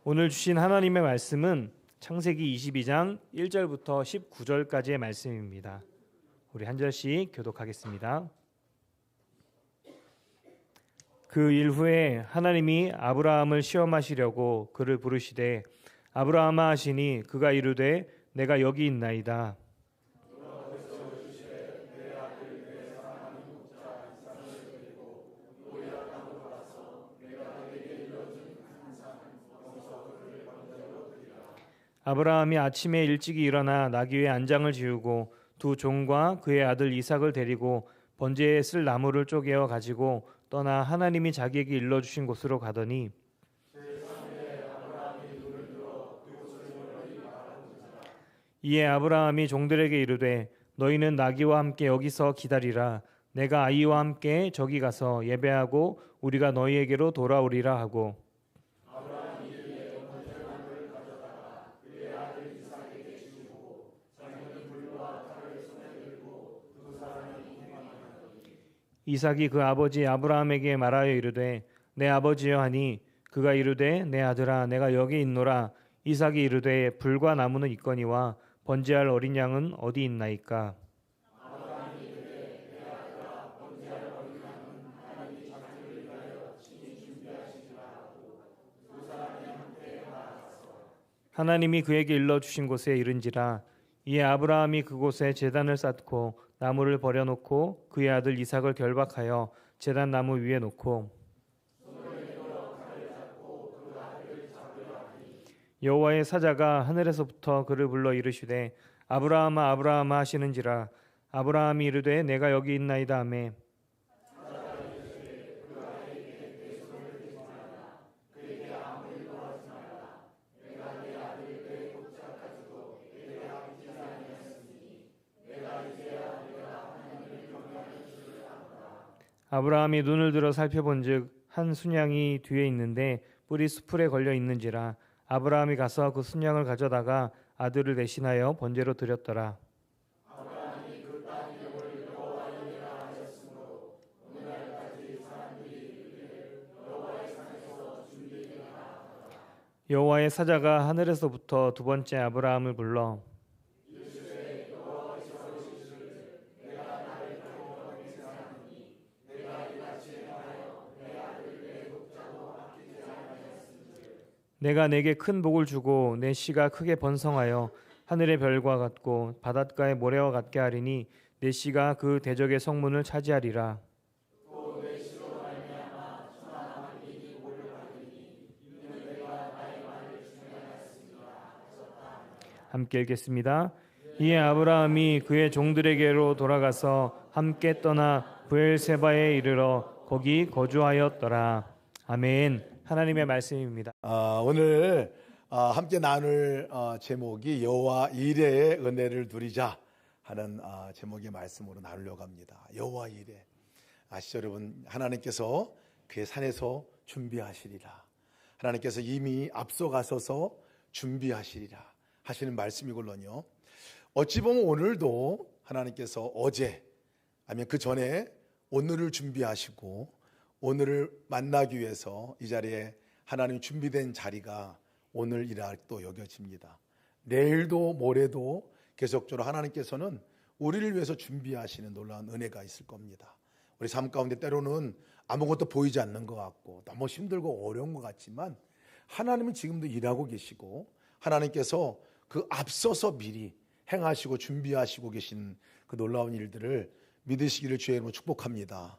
오늘 주신 하나님의 말씀은 창세기 22장 1절부터 19절까지의 말씀입니다. 우리 한 절씩 교독하겠습니다. 그 일 후에 하나님이 아브라함을 시험하시려고 그를 부르시되 아브라함아 하시니 그가 이르되 내가 여기 있나이다. 아브라함이 아침에 일찍이 일어나 나귀의 안장을 지우고 두 종과 그의 아들 이삭을 데리고 번제에 쓸 나무를 쪼개어 가지고 떠나 하나님이 자기에게 일러주신 곳으로 가더니 이에 아브라함이 종들에게 이르되 너희는 나귀와 함께 여기서 기다리라. 내가 아이와 함께 저기 가서 예배하고 우리가 너희에게로 돌아오리라 하고 이삭이 그 아버지 아브라함에게 말하여 이르되 내 아버지여 하니 그가 이르되 내 아들아 내가 여기 있노라. 이삭이 이르되 불과 나무는 있거니와 번제할 어린 양은 어디 있나이까. 하나님이 그에게 일러주신 곳에 이른지라. 이에 아브라함이 그곳에 제단을 쌓고 나무를 버려놓고 그의 아들 이삭을 결박하여 제단 나무 위에 놓고 여호와의 사자가 하늘에서부터 그를 불러 이르시되 아브라함아 아브라함아 하시는지라. 아브라함이 이르되 내가 여기 있나이다 하매 아브라함이 눈을 들어 살펴본즉 한 순양이 뒤에 있는데 뿔이 수풀에 걸려 있는지라. 아브라함이 가서 그 순양을 가져다가 아들을 대신하여 번제로 드렸더라. 여호와의 사자가 하늘에서부터 두 번째 아브라함을 불러 내가 내게 큰 복을 주고 내 씨가 크게 번성하여 하늘의 별과 같고 바닷가의 모래와 같게 하리니 내 씨가 그 대적의 성문을 차지하리라. 함께 읽겠습니다. 이에 아브라함이 그의 종들에게로 돌아가서 함께 떠나 브엘세바에 이르러 거기 거주하였더라. 아멘. 하나님의 말씀입니다. 오늘 함께 나눌 제목이 여호와 이레의 은혜를 누리자 하는 제목의 말씀으로 나누려고 합니다. 여호와 이레. 아시죠 여러분? 하나님께서 그의 산에서 준비하시리라. 하나님께서 이미 앞서가셔서 준비하시리라 하시는 말씀이걸로요. 어찌 보면 오늘도 하나님께서 어제 아니면 그 전에 오늘을 준비하시고 오늘을 만나기 위해서 이 자리에 하나님 준비된 자리가 오늘이라 또 여겨집니다. 내일도 모레도 계속적으로 하나님께서는 우리를 위해서 준비하시는 놀라운 은혜가 있을 겁니다. 우리 삶 가운데 때로는 아무것도 보이지 않는 것 같고 너무 힘들고 어려운 것 같지만 하나님은 지금도 일하고 계시고 하나님께서 그 앞서서 미리 행하시고 준비하시고 계신 그 놀라운 일들을 믿으시기를 주의 이름으로 축복합니다.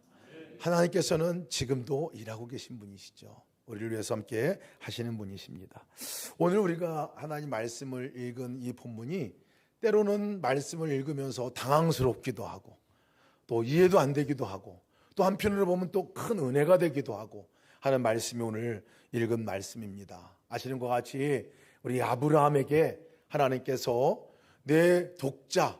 하나님께서는 지금도 일하고 계신 분이시죠. 우리를 위해서 함께 하시는 분이십니다. 오늘 우리가 하나님 말씀을 읽은 이 본문이 때로는 말씀을 읽으면서 당황스럽기도 하고 또 이해도 안 되기도 하고 또 한편으로 보면 또 큰 은혜가 되기도 하고 하는 말씀이 오늘 읽은 말씀입니다. 아시는 것 같이 우리 아브라함에게 하나님께서 내 독자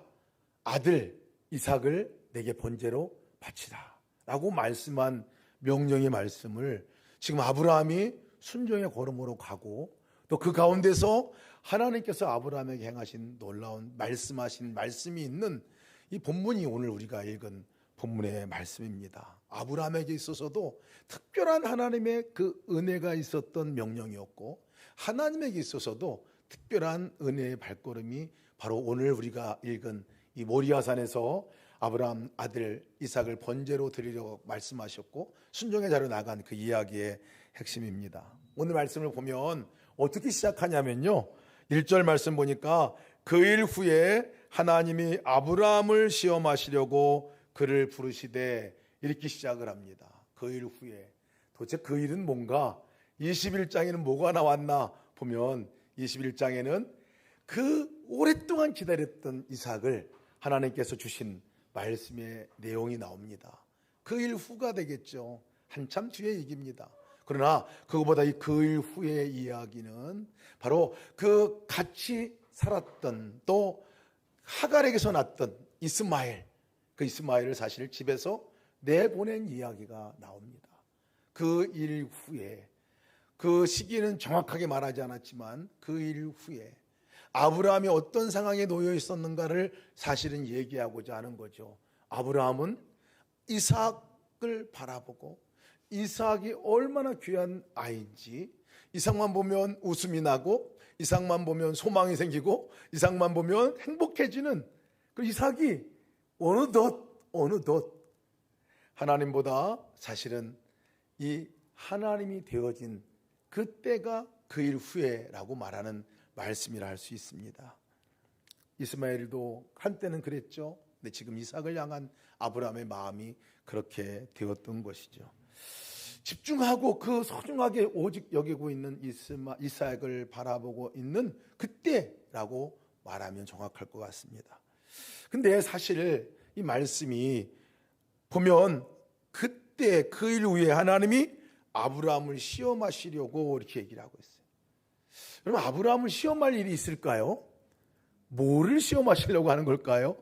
아들 이삭을 내게 번제로 바치라 라고 말씀한 명령의 말씀을 지금 아브라함이 순종의 걸음으로 가고 또 그 가운데서 하나님께서 아브라함에게 행하신 놀라운 말씀하신 말씀이 있는 이 본문이 오늘 우리가 읽은 본문의 말씀입니다. 아브라함에게 있어서도 특별한 하나님의 그 은혜가 있었던 명령이었고 하나님에게 있어서도 특별한 은혜의 발걸음이 바로 오늘 우리가 읽은 이 모리아산에서 아브라함 아들 이삭을 번제로 드리려고 말씀하셨고 순종의 자로 나간 그 이야기의 핵심입니다. 오늘 말씀을 보면 어떻게 시작하냐면요, 1절 말씀 보니까 그 일 후에 하나님이 아브라함을 시험하시려고 그를 부르시되, 이렇게 시작을 합니다. 그 일 후에. 도대체 그 일은 뭔가? 21장에는 뭐가 나왔나 보면 21장에는 그 오랫동안 기다렸던 이삭을 하나님께서 주신 말씀의 내용이 나옵니다. 그 일 후가 되겠죠. 한참 뒤의 얘기입니다. 그러나 그거보다 이 그 일 후의 이야기는 바로 그 같이 살았던, 또 하갈에게서 났던 이스마엘, 그 이스마엘을 사실 집에서 내보낸 이야기가 나옵니다. 그 일 후에, 그 시기는 정확하게 말하지 않았지만 그 일 후에 아브라함이 어떤 상황에 놓여 있었는가를 사실은 얘기하고자 하는 거죠. 아브라함은 이삭을 바라보고 이삭이 얼마나 귀한 아이인지, 이삭만 보면 웃음이 나고 이삭만 보면 소망이 생기고 이삭만 보면 행복해지는 그 이삭이 어느덧 하나님보다 사실은 이 하나님이 되어진 그때가 그 일 후에라고 말하는 말씀이라 할 수 있습니다. 이스마엘도 한때는 그랬죠. 근데 지금 이삭을 향한 아브라함의 마음이 그렇게 되었던 것이죠. 집중하고 그 소중하게 오직 여기고 있는 이삭을 바라보고 있는 그때라고 말하면 정확할 것 같습니다. 근데 사실 이 말씀이 보면 그때 그 일 후에 하나님이 아브라함을 시험하시려고 이렇게 얘기를 하고 있어요. 여러분, 아브라함을 시험할 일이 있을까요? 뭐를 시험하시려고 하는 걸까요?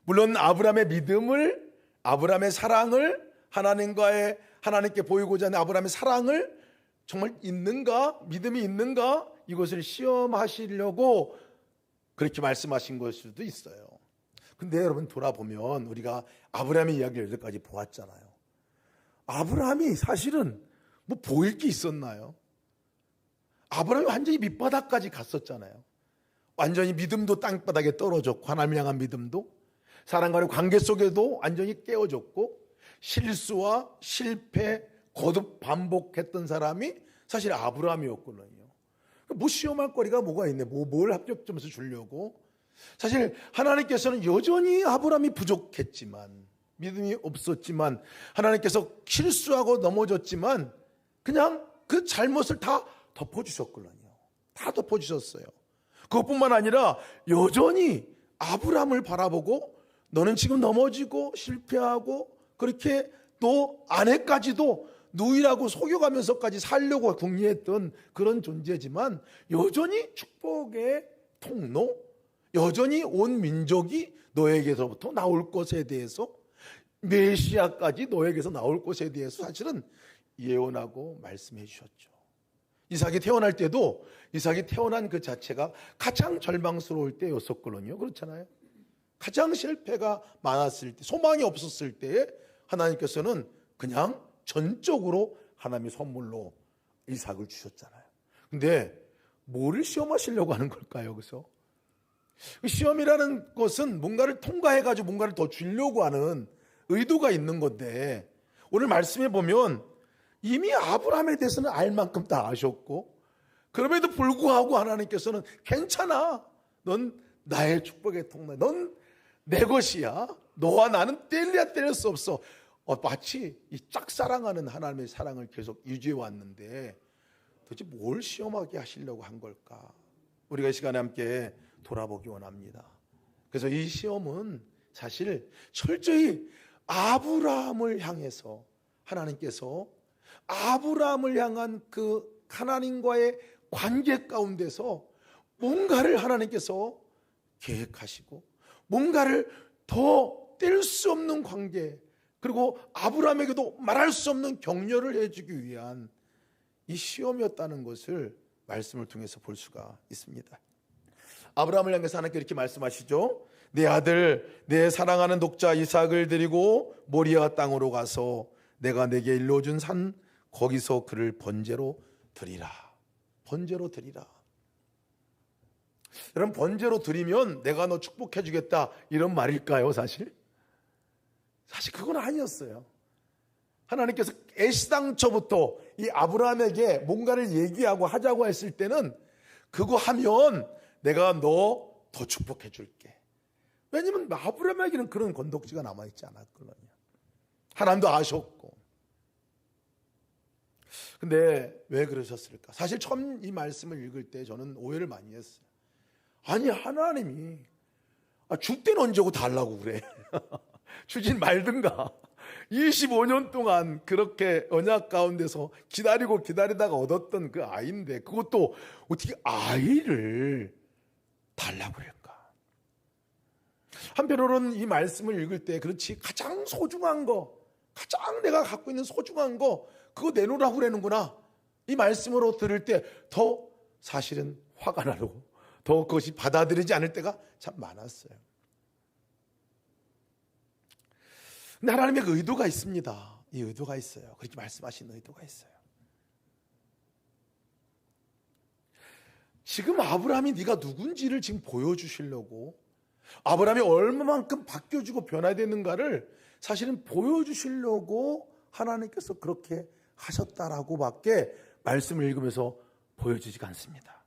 물론 아브라함의 믿음을, 아브라함의 사랑을, 하나님께 보이고자 하는 아브라함의 사랑을 정말 있는가, 믿음이 있는가, 이것을 시험하시려고 그렇게 말씀하신 걸 수도 있어요. 근데 여러분, 돌아보면 우리가 아브라함의 이야기를 여기까지 보았잖아요. 아브라함이 사실은 뭐 보일 게 있었나요? 아브라함이 완전히 밑바닥까지 갔었잖아요. 완전히 믿음도 땅바닥에 떨어졌고, 하나님을 향한 믿음도, 사람과의 관계 속에도 완전히 깨어졌고, 실수와 실패 거듭 반복했던 사람이 사실 아브라함이었거든요. 뭐 시험할 거리가 뭐가 있네, 뭘 합격점수 주려고. 사실 하나님께서는 여전히 아브라함이 부족했지만, 믿음이 없었지만, 하나님께서 실수하고 넘어졌지만 그냥 그 잘못을 다 덮어주셨거든요. 다 덮어주셨어요. 그것뿐만 아니라 여전히 아브라함을 바라보고, 너는 지금 넘어지고 실패하고 그렇게 또 아내까지도 누이라고 속여가면서까지 살려고 궁리했던 그런 존재지만 여전히 축복의 통로, 여전히 온 민족이 너에게서부터 나올 것에 대해서, 메시아까지 너에게서 나올 것에 대해서 사실은 예언하고 말씀해 주셨죠. 이삭이 태어날 때도 이삭이 태어난 그 자체가 가장 절망스러울 때였었거든요. 그렇잖아요. 가장 실패가 많았을 때, 소망이 없었을 때에 하나님께서는 그냥 전적으로 하나님의 선물로 이삭을 주셨잖아요. 근데 뭐를 시험하시려고 하는 걸까요? 여기서 시험이라는 것은 뭔가를 통과해가지고 뭔가를 더 주려고 하는 의도가 있는 건데, 오늘 말씀해 보면 이미 아브라함에 대해서는 알 만큼 다 아셨고, 그럼에도 불구하고 하나님께서는 괜찮아, 넌 나의 축복의 통로, 넌 내 것이야, 너와 나는 뗄래야 뗄 수 없어. 마치 이 짝사랑하는 하나님의 사랑을 계속 유지해 왔는데 도대체 뭘 시험하게 하시려고 한 걸까? 우리가 이 시간에 함께 돌아보기 원합니다. 그래서 이 시험은 사실 철저히 아브라함을 향해서, 하나님께서 아브라함을 향한 그 하나님과의 관계 가운데서 뭔가를 하나님께서 계획하시고, 뭔가를 더 뗄 수 없는 관계, 그리고 아브라함에게도 말할 수 없는 격려를 해주기 위한 이 시험이었다는 것을 말씀을 통해서 볼 수가 있습니다. 아브라함을 향해서 하나님께 이렇게 말씀하시죠. 내 아들, 내 사랑하는 독자 이삭을 데리고 모리아 땅으로 가서 내가 내게 일러준 산, 거기서 그를 번제로 드리라. 번제로 드리라. 여러분, 번제로 드리면 내가 너 축복해 주겠다 이런 말일까요? 사실 그건 아니었어요. 하나님께서 애시당초부터 이 아브라함에게 뭔가를 얘기하고 하자고 했을 때는 그거 하면 내가 너 더 축복해 줄게. 왜냐면 아브라함에게는 그런 건덕지가 남아있지 않았거든요. 하나님도 아셨고. 근데 왜 그러셨을까? 사실 처음 이 말씀을 읽을 때 저는 오해를 많이 했어요. 아니, 하나님이 줄 때는 언제 오고 달라고 그래. 주진 말든가. 25년 동안 그렇게 언약 가운데서 기다리다가 얻었던 그 아이인데 그것도 어떻게 아이를 달라고 그럴까? 한편으로는 이 말씀을 읽을 때 그렇지, 가장 소중한 거, 가장 내가 갖고 있는 소중한 거 그거 내놓으라고 그러는구나, 이 말씀으로 들을 때 더 사실은 화가 나고 더 그것이 받아들이지 않을 때가 참 많았어요. 근데 하나님의 그 의도가 있습니다. 이 의도가 있어요. 그렇게 말씀하신 의도가 있어요. 지금 아브라함이 네가 누군지를 지금 보여주시려고, 아브라함이 얼마만큼 바뀌어지고 변화되는가를 사실은 보여주시려고 하나님께서 그렇게 하셨다라고 밖에 말씀을 읽으면서 보여지지가 않습니다.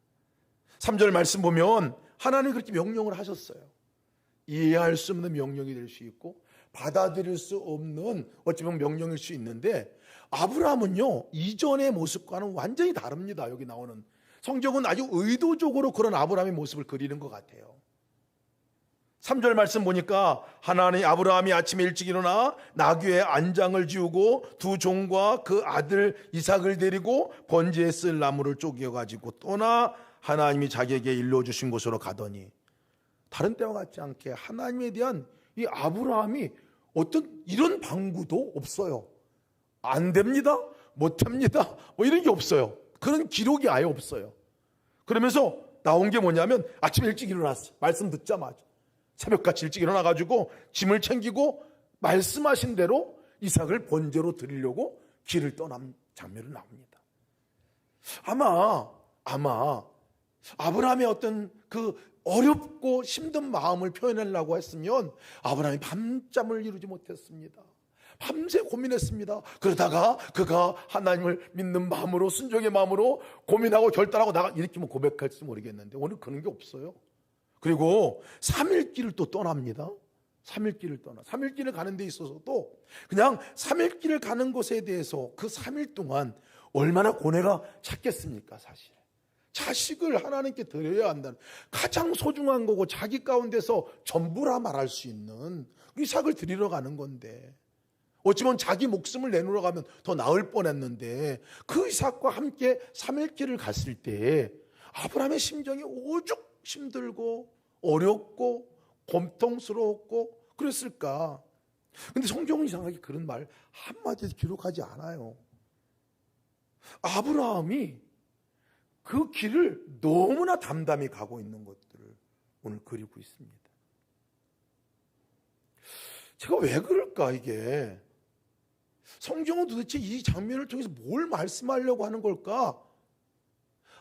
3절 말씀 보면 하나님이 그렇게 명령을 하셨어요. 이해할 수 없는 명령이 될 수 있고 받아들일 수 없는 어찌 보면 명령일 수 있는데, 아브라함은요 이전의 모습과는 완전히 다릅니다. 여기 나오는 성경은 아주 의도적으로 그런 아브라함의 모습을 그리는 것 같아요. 3절 말씀 보니까 하나님 아브라함이 아침에 일찍 일어나 나귀의 안장을 지우고 두 종과 그 아들 이삭을 데리고 번제에 쓸 나무를 쪼개가지고 떠나 하나님이 자기에게 일러주신 곳으로 가더니, 다른 때와 같지 않게 하나님에 대한 이 아브라함이 어떤 이런 방구도 없어요. 안 됩니다, 못합니다, 뭐 이런 게 없어요. 그런 기록이 아예 없어요. 그러면서 나온 게 뭐냐면 아침에 일찍 일어났어. 말씀 듣자마자 새벽같이 일찍 일어나가지고 짐을 챙기고 말씀하신 대로 이삭을 번제로 드리려고 길을 떠난 장면이 나옵니다. 아마 아브라함의 어떤 그 어렵고 힘든 마음을 표현하려고 했으면 아브라함이 밤잠을 이루지 못했습니다. 밤새 고민했습니다. 그러다가 그가 하나님을 믿는 마음으로, 순종의 마음으로 고민하고 결단하고 나가, 이렇게 고백할지 모르겠는데 오늘 그런 게 없어요. 그리고 3일 길을 또 떠납니다. 3일 길을 떠나 3일 길을 가는 데 있어서도 그냥 3일 길을 가는 것에 대해서 그 3일 동안 얼마나 고뇌가 찼겠습니까? 사실 자식을 하나님께 드려야 한다는 가장 소중한 거고 자기 가운데서 전부라 말할 수 있는 이삭을 드리러 가는 건데, 어찌보면 자기 목숨을 내놓으러 가면 더 나을 뻔했는데 그 이삭과 함께 3일 길을 갔을 때 아브라함의 심정이 오죽 힘들고 어렵고 고통스러웠고 그랬을까. 근데 성경은 이상하게 그런 말 한마디도 기록하지 않아요. 아브라함이 그 길을 너무나 담담히 가고 있는 것들을 오늘 그리고 있습니다. 제가 왜 그럴까? 이게 성경은 도대체 이 장면을 통해서 뭘 말씀하려고 하는 걸까?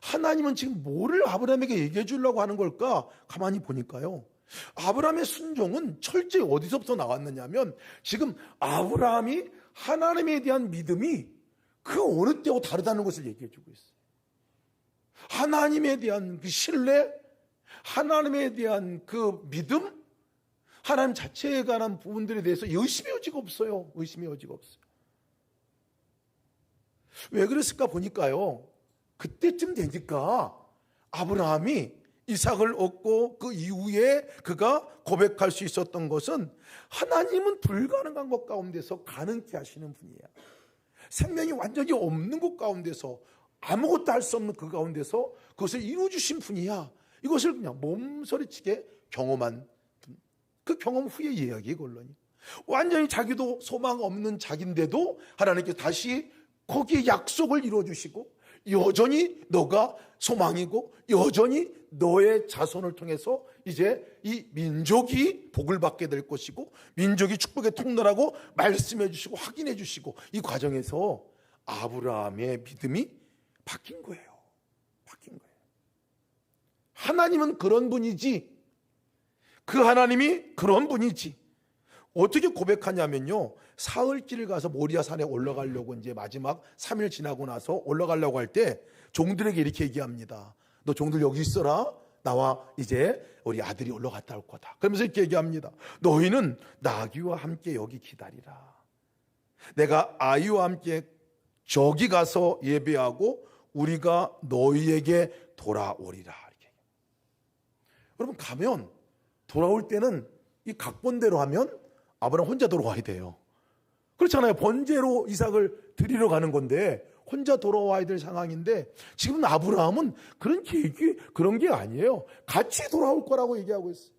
하나님은 지금 뭐를 아브라함에게 얘기해 주려고 하는 걸까? 가만히 보니까요, 아브라함의 순종은 철저히 어디서부터 나왔느냐면 지금 아브라함이 하나님에 대한 믿음이 그 어느 때와 다르다는 것을 얘기해 주고 있어요. 하나님에 대한 그 신뢰, 하나님에 대한 그 믿음, 하나님 자체에 관한 부분들에 대해서 의심의 여지가 없어요. 의심의 여지가 없어요. 왜 그랬을까 보니까요, 그때쯤 되니까 아브라함이 이삭을 얻고 그 이후에 그가 고백할 수 있었던 것은 하나님은 불가능한 것 가운데서 가능케 하시는 분이야. 생명이 완전히 없는 것 가운데서, 아무것도 할 수 없는 그 가운데서 그것을 이루어주신 분이야. 이것을 그냥 몸서리치게 경험한 그 경험 후의 이야기 이걸로니, 완전히 자기도 소망 없는 자기인데도 하나님께서 다시 거기에 약속을 이루어주시고 여전히 너가 소망이고 여전히 너의 자손을 통해서 이제 이 민족이 복을 받게 될 것이고 민족이 축복의 통로라고 말씀해 주시고 확인해 주시고, 이 과정에서 아브라함의 믿음이 바뀐 거예요. 하나님은 그런 분이지. 그 하나님이 그런 분이지. 어떻게 고백하냐면요, 사흘길을 가서 모리아 산에 올라가려고 이제 마지막 3일 지나고 나서 올라가려고 할 때 종들에게 이렇게 얘기합니다. 너 종들 여기 있어라. 나와 이제 우리 아들이 올라갔다 올 거다. 그러면서 이렇게 얘기합니다. 너희는 나귀와 함께 여기 기다리라. 내가 아이와 함께 저기 가서 예배하고 우리가 너희에게 돌아오리라. 이렇게. 여러분, 가면 돌아올 때는 이 각본대로 하면 아브라함 혼자 돌아와야 돼요. 그렇잖아요. 번제로 이삭을 드리러 가는 건데 혼자 돌아와야 될 상황인데, 지금 아브라함은 그런 계획이 그런 게 아니에요. 같이 돌아올 거라고 얘기하고 있어요.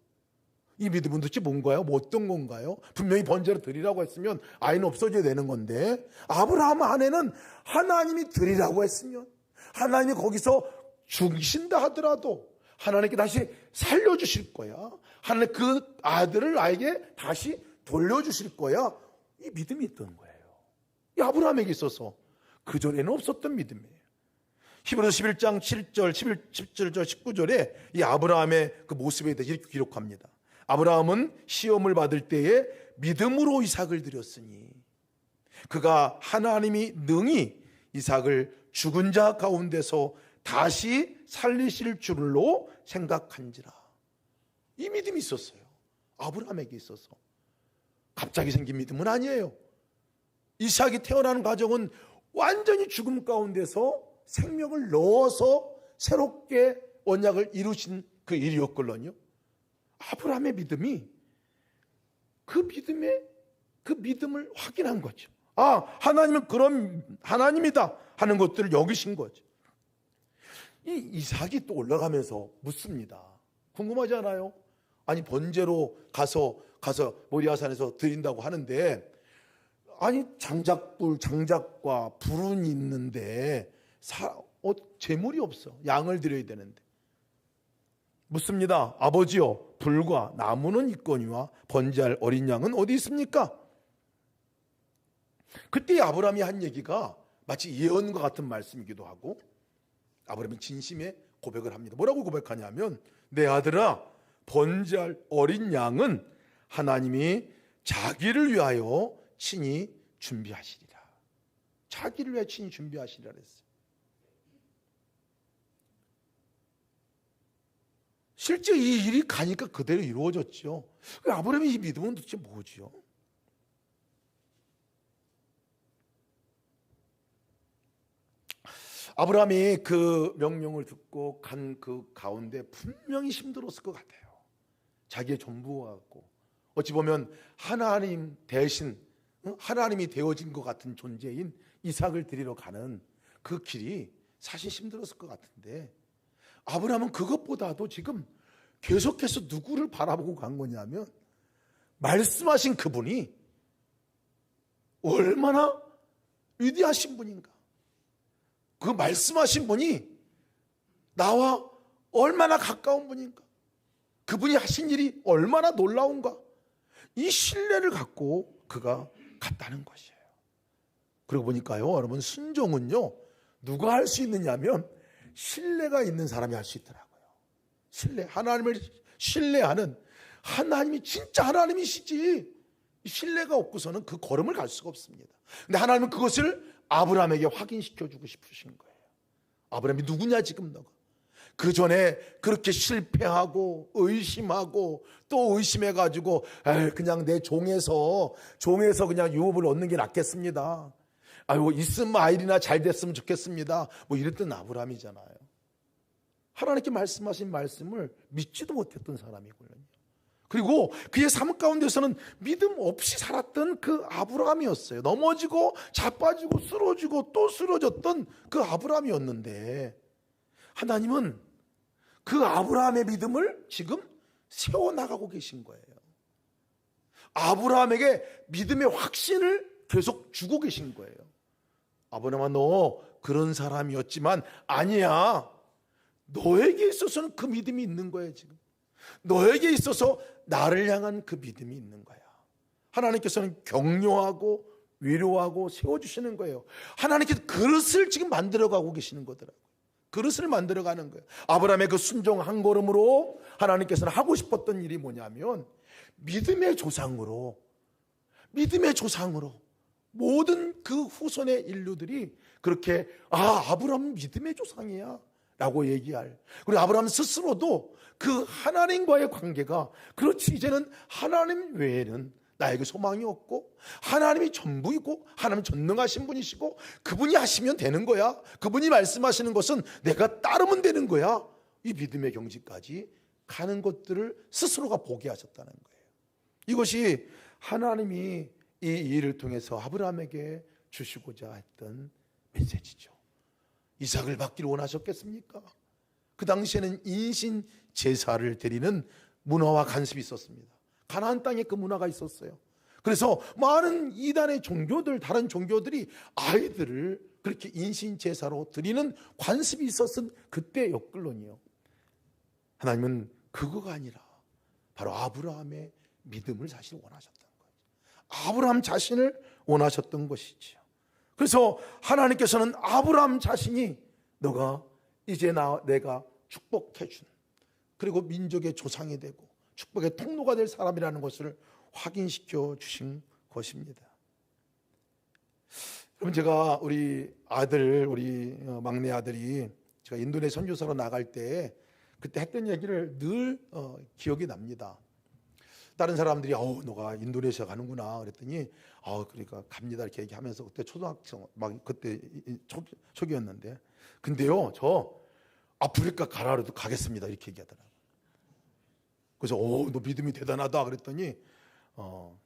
이 믿음은 도대체 뭔가요? 뭐 어떤 건가요? 분명히 번제로 드리라고 했으면 아이는 없어져야 되는 건데, 아브라함 안에는 하나님이 드리라고 했으면, 하나님이 거기서 죽이신다 하더라도 하나님께 다시 살려주실 거야. 하나님 그 아들을 나에게 다시 돌려주실 거야. 이 믿음이 있던 거예요. 이 아브라함에게 있어서 그전에는 없었던 믿음이에요. 히브리서 11장 7절, 17절, 19절에 이 아브라함의 그 모습에 대해 이렇게 기록합니다. 아브라함은 시험을 받을 때에 믿음으로 이삭을 드렸으니 그가 하나님이 능히 이삭을 죽은 자 가운데서 다시 살리실 줄로 생각한지라. 이 믿음이 있었어요. 아브라함에게 있어서. 갑자기 생긴 믿음은 아니에요. 이삭이 태어나는 과정은 완전히 죽음 가운데서 생명을 넣어서 새롭게 언약을 이루신 그 일이었걸요. 아브라함의 믿음이 그 믿음을 확인한 거죠. 아, 하나님은 그런 하나님이다 하는 것들을 여기신 거죠. 이 이삭이 또 올라가면서 묻습니다. 궁금하지 않아요? 아니, 번제로 가서 모리아산에서 드린다고 하는데, 아니, 장작과 불은 있는데 재물이 없어. 양을 드려야 되는데. 묻습니다. 아버지요, 불과 나무는 있거니와 번제할 어린 양은 어디 있습니까? 그때 아브라함이 한 얘기가 마치 예언과 같은 말씀이기도 하고, 아브라함이 진심의 고백을 합니다. 뭐라고 고백하냐면, 내 아들아, 번제할 어린 양은 하나님이 자기를 위하여 친히 준비하시리라. 자기를 위하여 친히 준비하시리라 그랬어요. 실제 이 일이 가니까 그대로 이루어졌죠. 아브라함의 이 믿음은 도대체 뭐죠? 아브라함이 그 명령을 듣고 간 그 가운데 분명히 힘들었을 것 같아요. 자기의 전부와 같고, 어찌 보면 하나님 대신 하나님이 되어진 것 같은 존재인 이삭을 드리러 가는 그 길이 사실 힘들었을 것 같은데, 아브라함은 그것보다도 지금 계속해서 누구를 바라보고 간 거냐면, 말씀하신 그분이 얼마나 위대하신 분인가, 그 말씀하신 분이 나와 얼마나 가까운 분인가, 그분이 하신 일이 얼마나 놀라운가, 이 신뢰를 갖고 그가 갔다는 것이에요. 그러고 보니까요, 여러분, 순종은요, 누가 할 수 있느냐면 신뢰가 있는 사람이 할 수 있더라고요. 하나님을 신뢰하는, 하나님이 진짜 하나님이시지, 신뢰가 없고서는 그 걸음을 갈 수가 없습니다. 근데 하나님은 그것을 아브라함에게 확인시켜주고 싶으신 거예요. 아브라함이 누구냐 지금 너가. 그 전에 그렇게 실패하고 의심하고 또 의심해가지고 그냥 내 종에서 그냥 유업을 얻는 게 낫겠습니다. 아유, 있으면 아이나 잘 됐으면 좋겠습니다. 뭐 이랬던 아브라함이잖아요. 하나님께 말씀하신 말씀을 믿지도 못했던 사람이거든요. 그리고 그의 삶 가운데서는 믿음 없이 살았던 그 아브라함이었어요. 넘어지고 자빠지고 쓰러지고 또 쓰러졌던 그 아브라함이었는데, 하나님은 그 아브라함의 믿음을 지금 세워나가고 계신 거예요. 아브라함에게 믿음의 확신을 계속 주고 계신 거예요. 아브라함아, 너 그런 사람이었지만 아니야. 너에게 있어서는 그 믿음이 있는 거예요. 지금 너에게 있어서 나를 향한 그 믿음이 있는 거야. 하나님께서는 격려하고 위로하고 세워주시는 거예요. 하나님께서 그릇을 지금 만들어가고 계시는 거더라고요. 그릇을 만들어가는 거예요. 아브라함의 그 순종 한 걸음으로 하나님께서는 하고 싶었던 일이 뭐냐면 믿음의 조상으로 모든 그 후손의 인류들이 그렇게 아브라함은 믿음의 조상이야 라고 얘기할, 그리고 아브라함 스스로도 그 하나님과의 관계가 그렇지, 이제는 하나님 외에는 나에게 소망이 없고 하나님이 전부이고 하나님 전능하신 분이시고 그분이 하시면 되는 거야, 그분이 말씀하시는 것은 내가 따르면 되는 거야, 이 믿음의 경지까지 가는 것들을 스스로가 보게 하셨다는 거예요. 이것이 하나님이 이 일을 통해서 아브라함에게 주시고자 했던 메시지죠. 이삭을 받기를 원하셨겠습니까? 그 당시에는 인신 제사를 드리는 문화와 관습이 있었습니다. 가나안 땅에 그 문화가 있었어요. 그래서 많은 이단의 종교들, 다른 종교들이 아이들을 그렇게 인신 제사로 드리는 관습이 있었은 그때 역글론이요. 하나님은 그거가 아니라 바로 아브라함의 믿음을 사실 원하셨던 거예요. 아브라함 자신을 원하셨던 것이지요. 그래서 하나님께서는 아브라함 자신이 너가 이제 내가 축복해 준, 그리고 민족의 조상이 되고 축복의 통로가 될 사람이라는 것을 확인시켜 주신 것입니다. 그럼 제가 우리 막내 아들이 제가 인도네시아 선교사로 나갈 때 그때 했던 얘기를 늘 기억이 납니다. 다른 사람들이 너가 인도네시아 가는구나 그랬더니 그러니까 갑니다 이렇게 얘기하면서, 그때 초등학생 막 그때 초기였는데, 근데요 저 아프리카 가라 그래도 가겠습니다 이렇게 얘기하더라고요. 그래서 너 믿음이 대단하다 그랬더니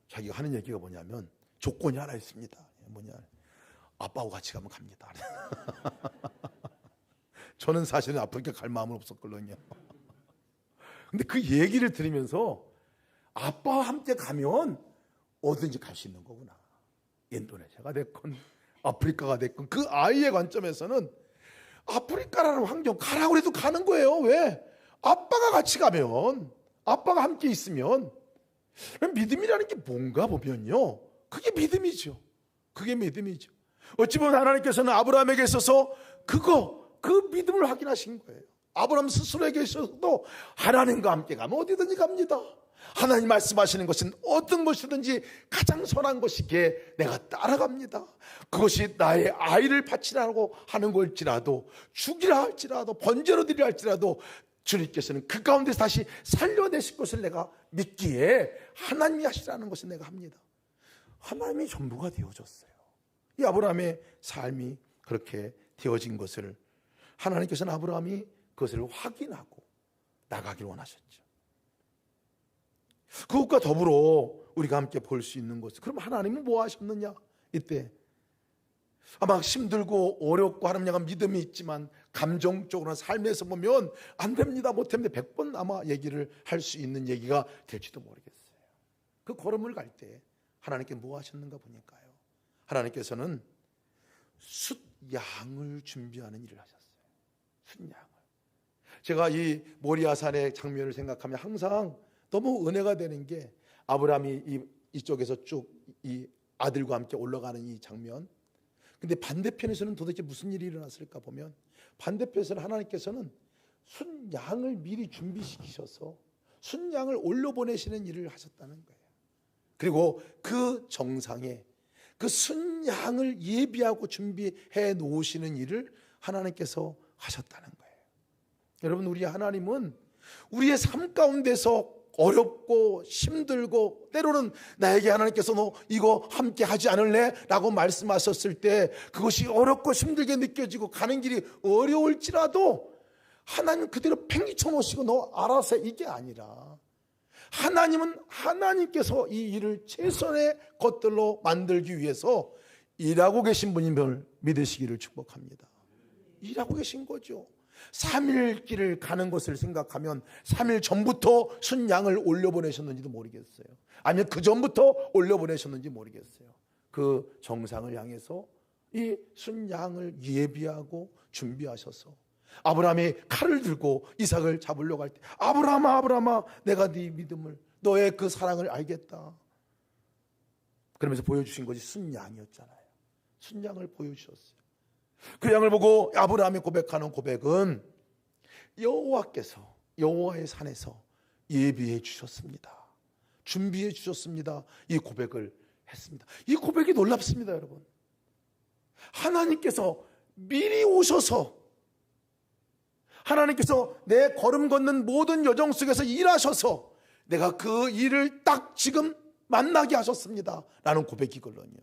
자기가 하는 얘기가 뭐냐면 조건이 하나 있습니다. 뭐냐, 아빠하고 같이 가면 갑니다. 저는 사실은 아프리카 갈 마음은 없었거든요. 근데 그 얘기를 들으면서 아빠와 함께 가면 어디든지 갈 수 있는 거구나. 인도네시아가 됐건 아프리카가 됐건 그 아이의 관점에서는 아프리카라는 환경 가라고 해도 가는 거예요. 왜? 아빠가 같이 가면, 아빠가 함께 있으면. 믿음이라는 게 뭔가 보면요, 그게 믿음이죠. 그게 믿음이죠. 어찌 보면 하나님께서는 아브라함에게 있어서 그 믿음을 확인하신 거예요. 아브라함 스스로에게 있어서도 하나님과 함께 가면 어디든지 갑니다. 하나님 말씀하시는 것은 어떤 것이든지 가장 선한 것이기에 내가 따라갑니다. 그것이 나의 아이를 바치라고 하는 걸지라도, 죽이라 할지라도, 번제로 드리라 할지라도 주님께서는 그 가운데서 다시 살려내실 것을 내가 믿기에 하나님이 하시라는 것을 내가 합니다. 하나님이 전부가 되어졌어요. 이 아브라함의 삶이 그렇게 되어진 것을 하나님께서는 아브라함이 그것을 확인하고 나가길 원하셨죠. 그것과 더불어 우리가 함께 볼 수 있는 것, 그럼 하나님은 뭐 하셨느냐? 이때 아마 힘들고 어렵고 하나님 향한 믿음이 있지만 감정적으로나 삶에서 보면 안 됩니다, 못합니다 100번 아마 얘기를 할 수 있는 얘기가 될지도 모르겠어요. 그 걸음을 갈 때 하나님께 뭐 하셨는가 보니까요, 하나님께서는 숫양을 준비하는 일을 하셨어요. 숫양을. 제가 이 모리아산의 장면을 생각하면 항상 너무 은혜가 되는 게, 아브라함이 이쪽에서 쭉 이 아들과 함께 올라가는 이 장면. 근데 반대편에서는 도대체 무슨 일이 일어났을까 보면, 반대편에서는 하나님께서는 순양을 미리 준비시키셔서 순양을 올려보내시는 일을 하셨다는 거예요. 그리고 그 정상에 그 순양을 예비하고 준비해 놓으시는 일을 하나님께서 하셨다는 거예요. 여러분, 우리 하나님은 우리의 삶 가운데서 어렵고 힘들고 때로는 나에게 하나님께서 너 이거 함께 하지 않을래? 라고 말씀하셨을 때 그것이 어렵고 힘들게 느껴지고 가는 길이 어려울지라도 하나님 그대로 팽이쳐 놓으시고 너 알아서, 이게 아니라 하나님은 하나님께서 이 일을 최선의 것들로 만들기 위해서 일하고 계신 분임을 믿으시기를 축복합니다. 일하고 계신 거죠. 3일 길을 가는 것을 생각하면 3일 전부터 순양을 올려보내셨는지도 모르겠어요. 아니면 그 전부터 올려보내셨는지 모르겠어요. 그 정상을 향해서 이 순양을 예비하고 준비하셔서 아브라함이 칼을 들고 이삭을 잡으려고 할 때, 아브라함아 아브라함아 내가 네 믿음을, 너의 그 사랑을 알겠다, 그러면서 보여주신 것이 순양이었잖아요. 순양을 보여주셨어요. 그 양을 보고 아브라함이 고백하는 고백은 여호와께서 여호와의 산에서 예비해 주셨습니다. 준비해 주셨습니다. 이 고백을 했습니다. 이 고백이 놀랍습니다, 여러분. 하나님께서 미리 오셔서 하나님께서 내 걸음 걷는 모든 여정 속에서 일하셔서 내가 그 일을 딱 지금 만나게 하셨습니다 라는 고백이거든요.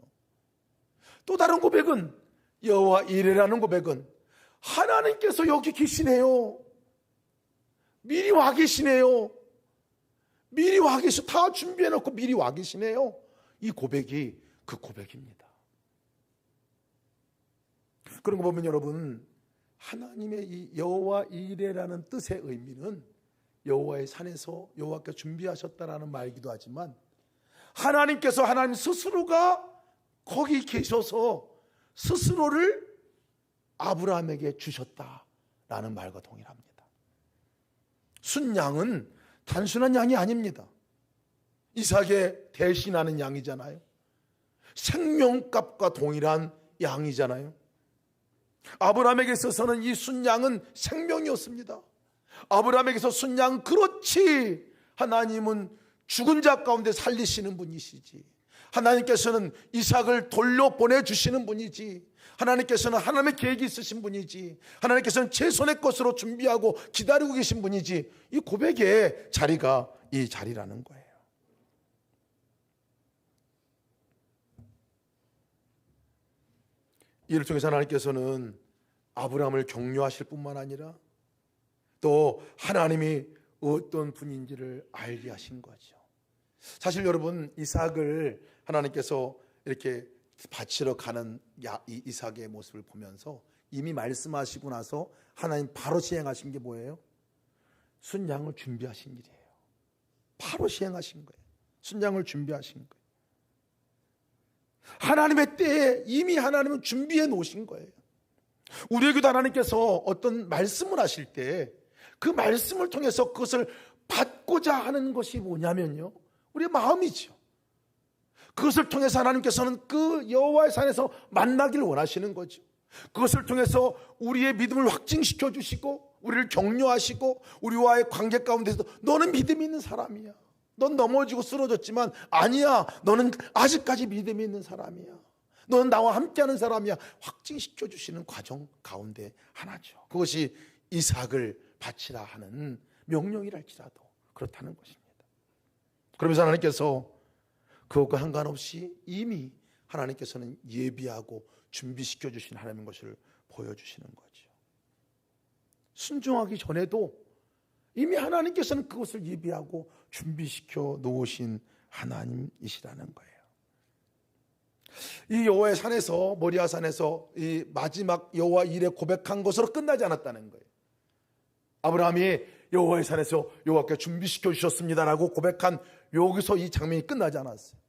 또 다른 고백은 여호와 이레라는 고백은 하나님께서 여기 계시네요. 미리 와 계시네요. 미리 와 계셔. 다 준비해놓고 미리 와 계시네요. 이 고백이 그 고백입니다. 그런 거 보면 여러분, 하나님의 이 여호와 이레라는 뜻의 의미는 여호와의 산에서 여호와께서 준비하셨다라는 말이기도 하지만 하나님께서 하나님 스스로가 거기 계셔서 스스로를 아브라함에게 주셨다라는 말과 동일합니다. 순양은 단순한 양이 아닙니다. 이삭에 대신하는 양이잖아요. 생명값과 동일한 양이잖아요. 아브라함에게 있어서는 이 순양은 생명이었습니다. 아브라함에게서 순양, 그렇지, 하나님은 죽은 자 가운데 살리시는 분이시지, 하나님께서는 이삭을 돌려보내주시는 분이지, 하나님께서는 하나님의 계획이 있으신 분이지, 하나님께서는 제 손의 것으로 준비하고 기다리고 계신 분이지, 이 고백의 자리가 이 자리라는 거예요. 이를 통해서 하나님께서는 아브라함을 격려하실 뿐만 아니라 또 하나님이 어떤 분인지를 알게 하신 거죠. 사실 여러분, 이삭을 하나님께서 이렇게 바치러 가는 이 이삭의 모습을 보면서 이미 말씀하시고 나서 하나님 바로 시행하신 게 뭐예요? 순양을 준비하신 일이에요. 바로 시행하신 거예요. 순양을 준비하신 거예요. 하나님의 때에 이미 하나님은 준비해 놓으신 거예요. 우리에게도 하나님께서 어떤 말씀을 하실 때 그 말씀을 통해서 그것을 받고자 하는 것이 뭐냐면요, 우리의 마음이죠. 그것을 통해서 하나님께서는 그 여호와의 산에서 만나기를 원하시는 거죠. 그것을 통해서 우리의 믿음을 확증시켜 주시고 우리를 격려하시고 우리와의 관계 가운데서 너는 믿음이 있는 사람이야, 넌 넘어지고 쓰러졌지만 아니야, 너는 아직까지 믿음이 있는 사람이야, 너는 나와 함께하는 사람이야, 확증시켜 주시는 과정 가운데 하나죠. 그것이 이삭을 바치라 하는 명령이랄지라도 그렇다는 것입니다. 그러면서 하나님께서 그것과 상관없이 이미 하나님께서는 예비하고 준비시켜 주신 하나님의 것을 보여주시는 거죠. 순종하기 전에도 이미 하나님께서는 그것을 예비하고 준비시켜 놓으신 하나님이시라는 거예요. 이 여호와의 산에서, 모리아 산에서 이 마지막 여호와 일에 고백한 것으로 끝나지 않았다는 거예요. 아브라함이 여호와의 산에서 여호와께 준비시켜 주셨습니다라고 고백한 여기서 이 장면이 끝나지 않았어요.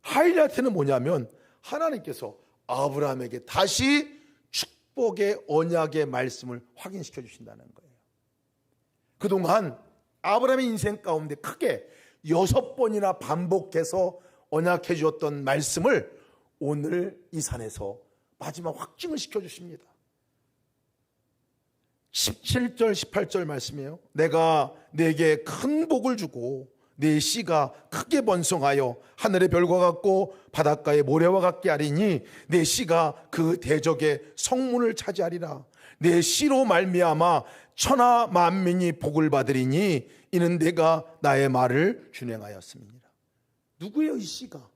하이라이트는 뭐냐면 하나님께서 아브라함에게 다시 축복의 언약의 말씀을 확인시켜 주신다는 거예요. 그동안 아브라함의 인생 가운데 크게 6번이나 반복해서 언약해 주었던 말씀을 오늘 이 산에서 마지막 확증을 시켜 주십니다. 17절 18절 말씀이에요. 내가 내게 큰 복을 주고 내 씨가 크게 번성하여 하늘의 별과 같고 바닷가의 모래와 같게 하리니 내 씨가 그 대적의 성문을 차지하리라. 내 씨로 말미암아 천하 만민이 복을 받으리니 이는 내가 나의 말을 준행하였음이니라. 누구예요? 이 씨가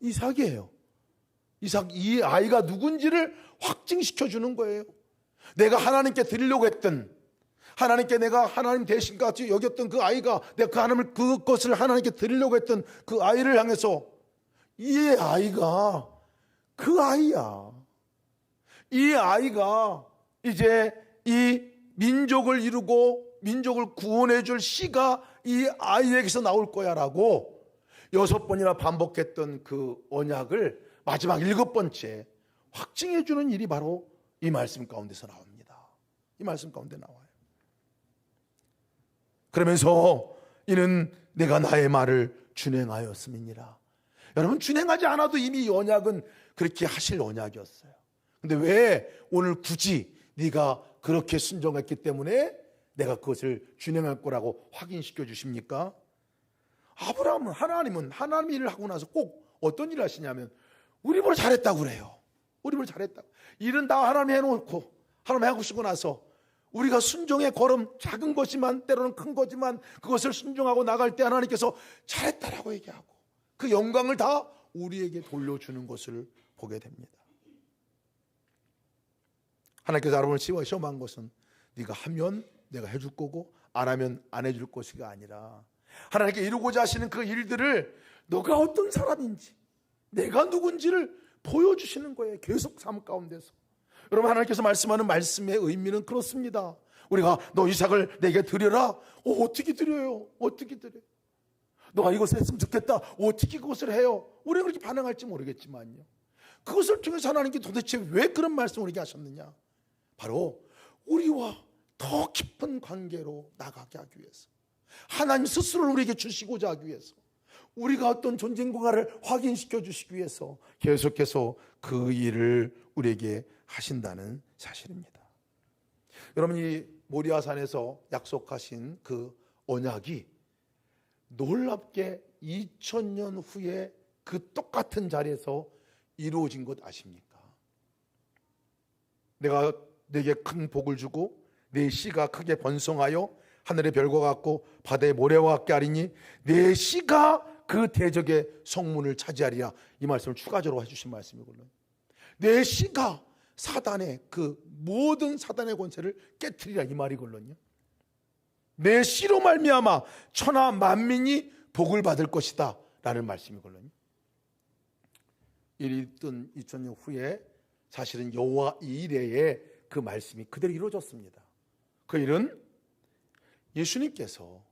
이삭이에요. 이삭, 이 아이가 누군지를 확증시켜 주는 거예요. 내가 하나님께 드리려고 했던, 하나님께 내가 하나님 대신같이 여겼던 그 아이가, 내가 그 하나님을 그것을 하나님께 드리려고 했던 그 아이를 향해서 이 아이가 그 아이야. 이 아이가 이제 이 민족을 이루고 민족을 구원해 줄 씨가 이 아이에게서 나올 거야 라고 6번이나 반복했던 그 언약을 마지막 7번째 확증해 주는 일이 바로 이 말씀 가운데서 나옵니다. 이 말씀 가운데 나와요. 그러면서 이는 내가 나의 말을 준행하였음이니라. 여러분, 준행하지 않아도 이미 이 언약은 그렇게 하실 언약이었어요. 근데 왜 오늘 굳이 네가 그렇게 순종했기 때문에 내가 그것을 준행할 거라고 확인시켜 주십니까? 아브라함은 하나님 일을 하고 나서 꼭 어떤 일을 하시냐면 우리 보러 잘했다고 그래요. 우리 보러 잘했다고. 일은 다 하나님 해놓고 하나님 하고 쓰고 나서 우리가 순종의 걸음, 작은 것이지만 때로는 큰 거지만 그것을 순종하고 나갈 때 하나님께서 잘했다라고 얘기하고 그 영광을 다 우리에게 돌려주는 것을 보게 됩니다. 하나님께서 여러분을 시험한 것은 네가 하면 내가 해줄 거고 안 하면 안 해줄 것이가 아니라 하나님께 이루고자 하시는 그 일들을 너가 어떤 사람인지 내가 누군지를 보여주시는 거예요. 계속 삶 가운데서. 여러분, 하나님께서 말씀하는 말씀의 의미는 그렇습니다. 우리가 너 이삭을 내게 드려라. 어떻게 드려요? 어떻게 드려요? 너가 이것을 했으면 좋겠다. 어떻게 그것을 해요? 우리가 그렇게 반응할지 모르겠지만요, 그것을 통해서 하나님께 도대체 왜 그런 말씀을 우리에게 하셨느냐? 바로 우리와 더 깊은 관계로 나가게 하기 위해서, 하나님 스스로를 우리에게 주시고자 하기 위해서, 우리가 어떤 존재인가를 확인시켜 주시기 위해서 계속해서 그 일을 우리에게 하신다는 사실입니다. 여러분, 이 모리아산에서 약속하신 그 언약이 놀랍게 2000년 후에 그 똑같은 자리에서 이루어진 것 아십니까? 내가 내게 큰 복을 주고 내 씨가 크게 번성하여 하늘의 별과 같고 바다의 모래와 같게 하리니 내 씨가 그 대적의 성문을 차지하리라. 이 말씀을 추가적으로 해주신 말씀이거든요. 내 씨가 사단의 그 모든 사단의 권세를 깨트리라, 이 말이거든요. 내 씨로 말미암아 천하 만민이 복을 받을 것이다 라는 말씀이거든요. 일이 있던 2000년 후에 사실은 여호와 이레의 그 말씀이 그대로 이루어졌습니다. 그 일은 예수님께서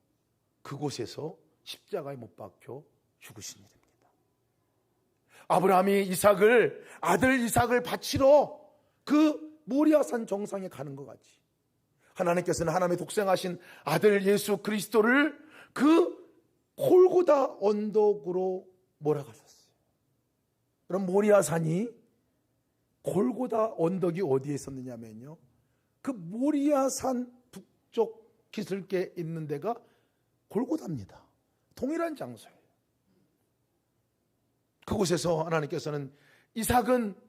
그곳에서 십자가에 못 박혀 죽으신 일입니다. 아브라함이 아들 이삭을 바치러 그 모리아산 정상에 가는 것 같이 하나님께서는 하나님의 독생하신 아들 예수 그리스도를 그 골고다 언덕으로 몰아가셨어요. 그럼 모리아산이, 골고다 언덕이 어디에 있었느냐면요, 그 모리아산 북쪽 기슭에 있는 데가 골고다입니다. 동일한 장소예요. 그곳에서 하나님께서는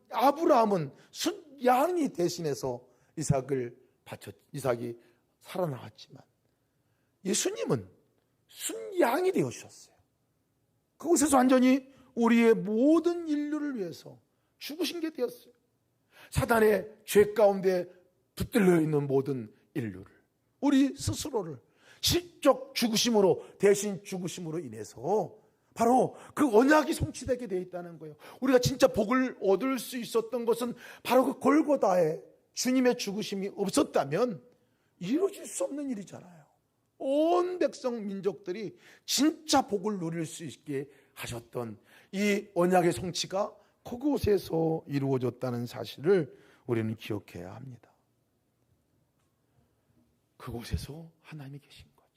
아브라함은 순양이 대신해서 이삭이 살아나왔지만 예수님은 순양이 되어주셨어요. 그곳에서 완전히 우리의 모든 인류를 위해서 죽으신 게 되었어요. 사단의 죄 가운데 붙들려 있는 모든 인류를, 우리 스스로를 실적 죽으심으로, 대신 죽으심으로 인해서 바로 그 언약이 성취되게 되어 있다는 거예요. 우리가 진짜 복을 얻을 수 있었던 것은 바로 그 골고다에 주님의 죽으심이 없었다면 이루어질 수 없는 일이잖아요. 온 백성 민족들이 진짜 복을 누릴 수 있게 하셨던 이 언약의 성취가 그곳에서 이루어졌다는 사실을 우리는 기억해야 합니다. 그곳에서 하나님이 계신 거죠.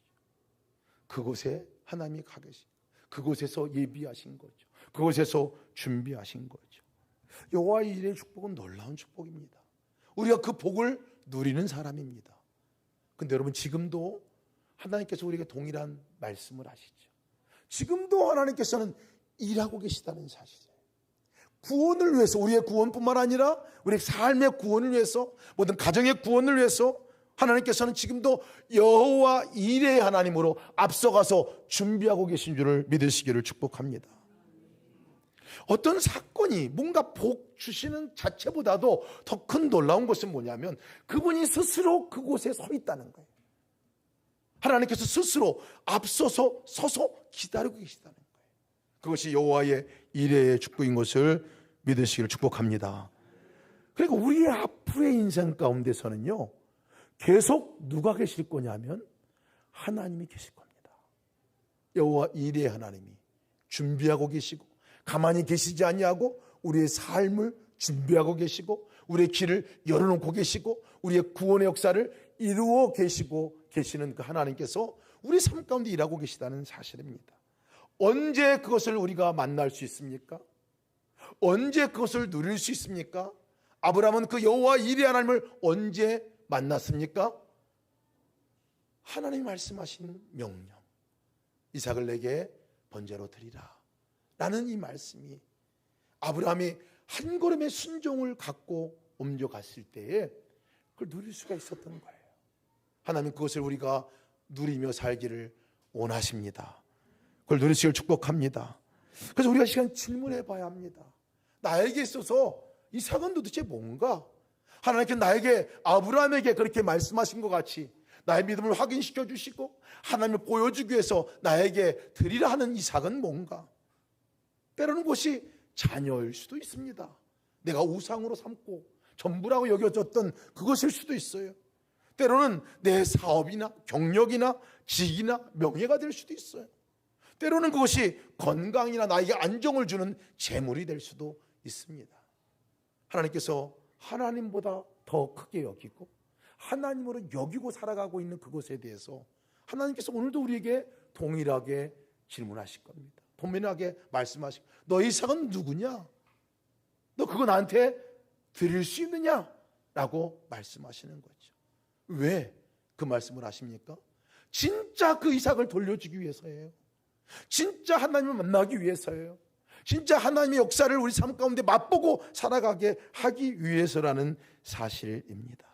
그곳에 하나님이 가 계신, 그곳에서 예비하신 거죠. 그곳에서 준비하신 거죠. 여호와 이레의 축복은 놀라운 축복입니다. 우리가 그 복을 누리는 사람입니다. 근데 여러분, 지금도 하나님께서 우리에게 동일한 말씀을 하시죠. 지금도 하나님께서는 일하고 계시다는 사실이에요. 구원을 위해서, 우리의 구원뿐만 아니라 우리의 삶의 구원을 위해서, 모든 가정의 구원을 위해서 하나님께서는 지금도 여호와 이레의 하나님으로 앞서가서 준비하고 계신 줄을 믿으시기를 축복합니다. 어떤 사건이 뭔가 복 주시는 자체보다도 더 큰 놀라운 것은 뭐냐면 그분이 스스로 그곳에 서 있다는 거예요. 하나님께서 스스로 앞서서 서서 기다리고 계시다는 거예요. 그것이 여호와의 이레의 축복인 것을 믿으시기를 축복합니다. 그러니까 우리의 앞으로의 인생 가운데서는요, 계속 누가 계실 거냐면 하나님이 계실 겁니다. 여호와 이레의 하나님이 준비하고 계시고 가만히 계시지 아니하고 우리의 삶을 준비하고 계시고 우리의 길을 열어놓고 계시고 우리의 구원의 역사를 이루어 계시는 그 하나님께서 우리 삶 가운데 일하고 계시다는 사실입니다. 언제 그것을 우리가 만날 수 있습니까? 언제 그것을 누릴 수 있습니까? 아브라함은 그 여호와 이레 하나님을 언제 만났습니까? 하나님이 말씀하신 명령, 이삭을 내게 번제로 드리라 라는 이 말씀이 아브라함이 한 걸음의 순종을 갖고 옮겨갔을 때에 그걸 누릴 수가 있었던 거예요. 하나님 그것을 우리가 누리며 살기를 원하십니다. 그걸 누리시길 축복합니다. 그래서 우리가 시간 질문해 봐야 합니다. 나에게 있어서 이삭은 도대체 뭔가? 하나님께 나에게 아브라함에게 그렇게 말씀하신 것 같이 나의 믿음을 확인시켜 주시고 하나님을 보여주기 위해서 나에게 드리라 하는 이삭은 뭔가? 때로는 그것이 자녀일 수도 있습니다. 내가 우상으로 삼고 전부라고 여겨졌던 그것일 수도 있어요. 때로는 내 사업이나 경력이나 직이나 명예가 될 수도 있어요. 때로는 그것이 건강이나 나에게 안정을 주는 재물이 될 수도 있습니다. 하나님께서 하나님보다 더 크게 여기고 하나님으로 여기고 살아가고 있는 그것에 대해서 하나님께서 오늘도 우리에게 동일하게 질문하실 겁니다. 동일하게 말씀하시고, 너 이삭은 누구냐? 너 그거 나한테 드릴 수 있느냐? 라고 말씀하시는 거죠. 왜 그 말씀을 하십니까? 진짜 그 이삭을 돌려주기 위해서예요. 진짜 하나님을 만나기 위해서예요. 진짜 하나님의 역사를 우리 삶 가운데 맛보고 살아가게 하기 위해서라는 사실입니다.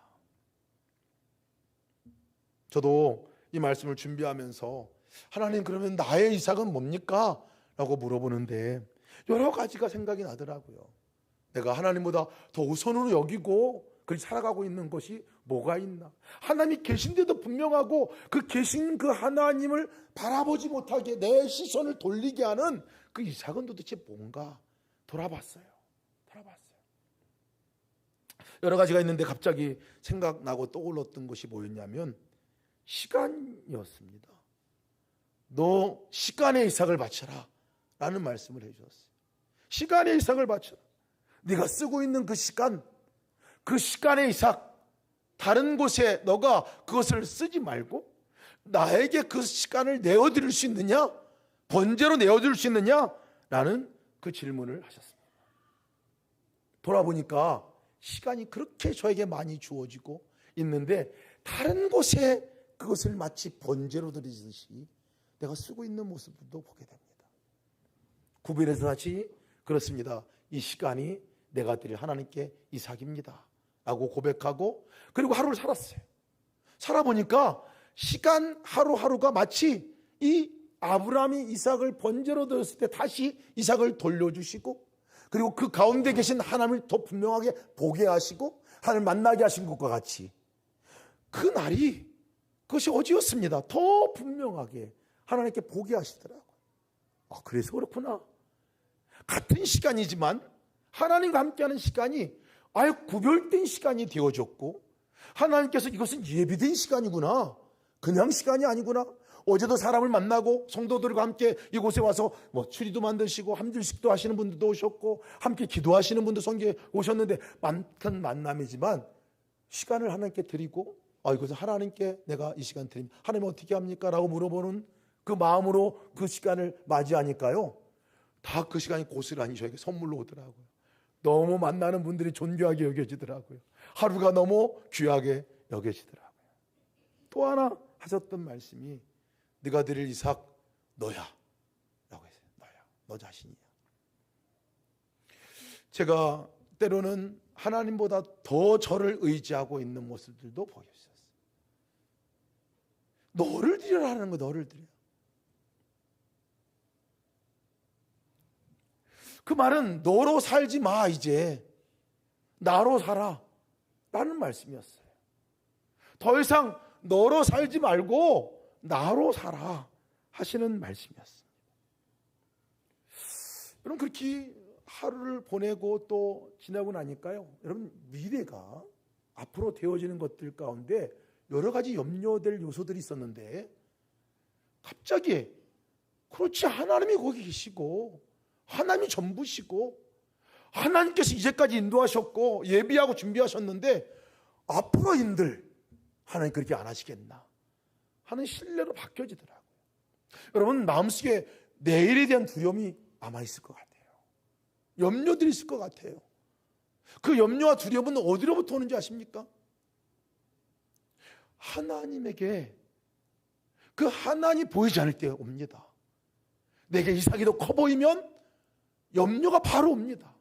저도 이 말씀을 준비하면서 하나님 그러면 나의 이삭은 뭡니까? 라고 물어보는데 여러 가지가 생각이 나더라고요. 내가 하나님보다 더 우선으로 여기고 그렇게 살아가고 있는 것이 뭐가 있나? 하나님이 계신데도 분명하고 그 계신 그 하나님을 바라보지 못하게 내 시선을 돌리게 하는 그 이삭은 도대체 뭔가 돌아봤어요. 여러 가지가 있는데 갑자기 생각나고 떠올랐던 것이 뭐였냐면 시간이었습니다. 너 시간에 이삭을 바쳐라 라는 말씀을 해주셨어요. 시간에 이삭을 바쳐라. 네가 쓰고 있는 그 시간에 이삭, 다른 곳에 너가 그것을 쓰지 말고 나에게 그 시간을 내어드릴 수 있느냐? 번제로 내어드릴 수 있느냐? 라는 그 질문을 하셨습니다. 돌아보니까 시간이 그렇게 저에게 많이 주어지고 있는데 다른 곳에 그것을 마치 번제로 드리듯이 내가 쓰고 있는 모습도 보게 됩니다. 구별해서 다시 그렇습니다. 이 시간이 내가 드릴 하나님께 이삭입니다 라고 고백하고 그리고 하루를 살았어요. 살아보니까 시간 하루하루가 마치 이 아브라함이 이삭을 번제로 드렸을 때 다시 이삭을 돌려주시고 그리고 그 가운데 계신 하나님을 더 분명하게 보게 하시고 하나님을 만나게 하신 것과 같이 그 날이 그것이 어제였습니다. 더 분명하게 하나님께 보게 하시더라고요. 그래서 그렇구나. 같은 시간이지만 하나님과 함께하는 시간이 아예 구별된 시간이 되어졌고 하나님께서 이것은 예비된 시간이구나. 그냥 시간이 아니구나. 어제도 사람을 만나고 성도들과 함께 이곳에 와서 추리도 만드시고 함들식도 하시는 분들도 오셨고 함께 기도하시는 분도 성교에 오셨는데 많은 만남이지만 시간을 하나님께 드리고 이것은 하나님께 내가 이 시간 드립니다. 하나님 어떻게 합니까? 라고 물어보는 그 마음으로 그 시간을 맞이하니까요. 다 그 시간이 고스란히 저에게 선물로 오더라고요. 너무 만나는 분들이 존귀하게 여겨지더라고요. 하루가 너무 귀하게 여겨지더라고요. 또 하나 하셨던 말씀이 네가 드릴 이삭 너야 라고 했어요. 너야. 너 자신이야. 제가 때로는 하나님보다 더 저를 의지하고 있는 모습들도 보였어요. 너를 드리라는 거, 너를 드려. 그 말은 너로 살지 마, 이제 나로 살아 라는 말씀이었어요. 더 이상 너로 살지 말고 나로 살아 하시는 말씀이었습니다. 여러분 그렇게 하루를 보내고 또 지나고 나니까요, 여러분 미래가 앞으로 되어지는 것들 가운데 여러 가지 염려될 요소들이 있었는데 갑자기 그렇지, 하나님이 거기 계시고 하나님이 전부시고 하나님께서 이제까지 인도하셨고 예비하고 준비하셨는데 앞으로인들 하나님 그렇게 안 하시겠나 하는 신뢰로 바뀌어지더라고요. 여러분 마음속에 내일에 대한 두려움이 아마 있을 것 같아요. 염려들이 있을 것 같아요. 그 염려와 두려움은 어디로부터 오는지 아십니까? 하나님에게, 그 하나님 보이지 않을 때 옵니다. 내게 이삭이 더 커 보이면 염려가 바로 옵니다.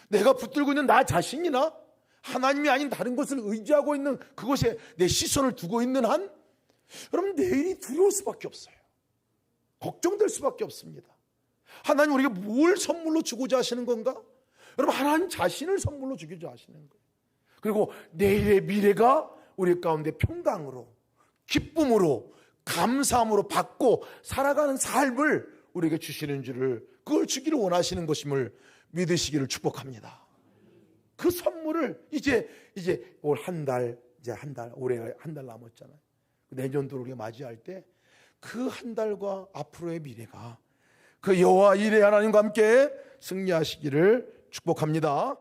내가 붙들고 있는 나 자신이나 하나님이 아닌 다른 것을 의지하고 있는 그것에 내 시선을 두고 있는 한, 여러분 내일이 두려울 수밖에 없어요. 걱정될 수밖에 없습니다. 하나님 우리에게 뭘 선물로 주고자 하시는 건가? 여러분 하나님 자신을 선물로 주고자 하시는 거예요. 그리고 내일의 미래가 우리 가운데 평강으로, 기쁨으로, 감사함으로 받고 살아가는 삶을 우리에게 주시는 줄을, 그걸 주기를 원하시는 것임을 믿으시기를 축복합니다. 그 선물을 이제 올 한 달, 올해 한 달 남았잖아요. 내년도를 우리가 맞이할 때 그 한 달과 앞으로의 미래가 그 여호와 이레 하나님과 함께 승리하시기를 축복합니다.